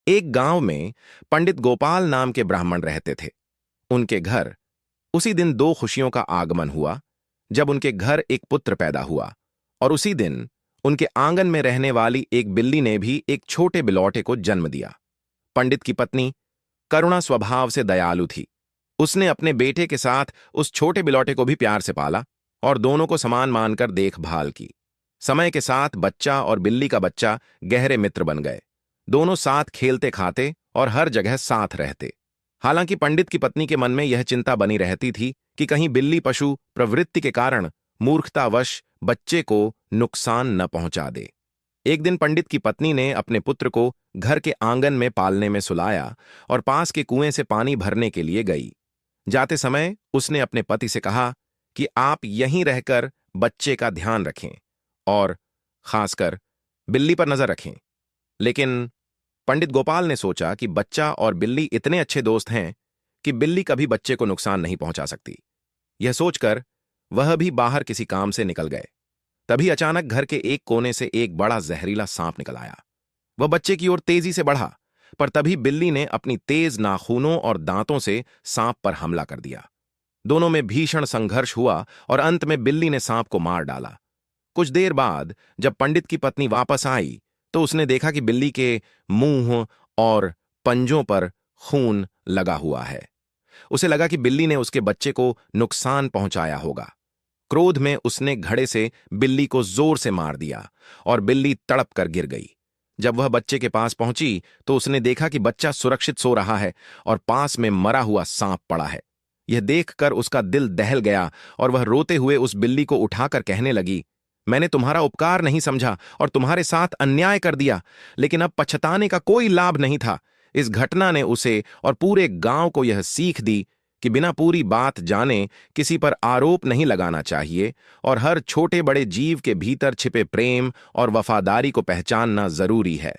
एक गांव में पंडित गोपाल नाम के ब्राह्मण रहते थे। उनके घर उसी दिन दो खुशियों का आगमन हुआ। जब उनके घर एक पुत्र पैदा हुआ और उसी दिन उनके आंगन में रहने वाली एक बिल्ली ने भी एक छोटे बिलौटे को जन्म दिया। पंडित की पत्नी करुणा स्वभाव से दयालु थी। उसने अपने बेटे के साथ उस छोटे बिलौटे को भी प्यार से पाला और दोनों को समान मानकर देखभाल की। समय के साथ बच्चा और बिल्ली का बच्चा गहरे मित्र बन गए। दोनों साथ खेलते खाते और हर जगह साथ रहते। हालांकि पंडित की पत्नी के मन में यह चिंता बनी रहती थी कि कहीं बिल्ली पशु प्रवृत्ति के कारण मूर्खतावश बच्चे को नुकसान न पहुंचा दे। एक दिन पंडित की पत्नी ने अपने पुत्र को घर के आंगन में पालने में सुलाया और पास के कुएं से पानी भरने के लिए गई। जाते समय उसने अपने पति से कहा कि आप यहीं रहकर बच्चे का ध्यान रखें और खासकर बिल्ली पर नजर रखें। लेकिन पंडित गोपाल ने सोचा कि बच्चा और बिल्ली इतने अच्छे दोस्त हैं कि बिल्ली कभी बच्चे को नुकसान नहीं पहुंचा सकती। यह सोचकर वह भी बाहर किसी काम से निकल गए। तभी अचानक घर के एक कोने से एक बड़ा जहरीला सांप निकल आया। वह बच्चे की ओर तेजी से बढ़ा, पर तभी बिल्ली ने अपनी तेज नाखूनों और दांतों से सांप पर हमला कर दिया। दोनों में भीषण संघर्ष हुआ और अंत में बिल्ली ने सांप को मार डाला। कुछ देर बाद जब पंडित की पत्नी वापस आई तो उसने देखा कि बिल्ली के मुंह और पंजों पर खून लगा हुआ है। उसे लगा कि बिल्ली ने उसके बच्चे को नुकसान पहुंचाया होगा। क्रोध में उसने घड़े से बिल्ली को जोर से मार दिया और बिल्ली तड़प कर गिर गई। जब वह बच्चे के पास पहुंची तो उसने देखा कि बच्चा सुरक्षित सो रहा है और पास में मरा हुआ सांप पड़ा है। यह देखकर उसका दिल दहल गया और वह रोते हुए उस बिल्ली को उठाकर कहने लगी, मैंने तुम्हारा उपकार नहीं समझा और तुम्हारे साथ अन्याय कर दिया, लेकिन अब पछताने का कोई लाभ नहीं था। इस घटना ने उसे और पूरे गांव को यह सीख दी कि बिना पूरी बात जाने किसी पर आरोप नहीं लगाना चाहिए और हर छोटे बड़े जीव के भीतर छिपे प्रेम और वफादारी को पहचानना जरूरी है।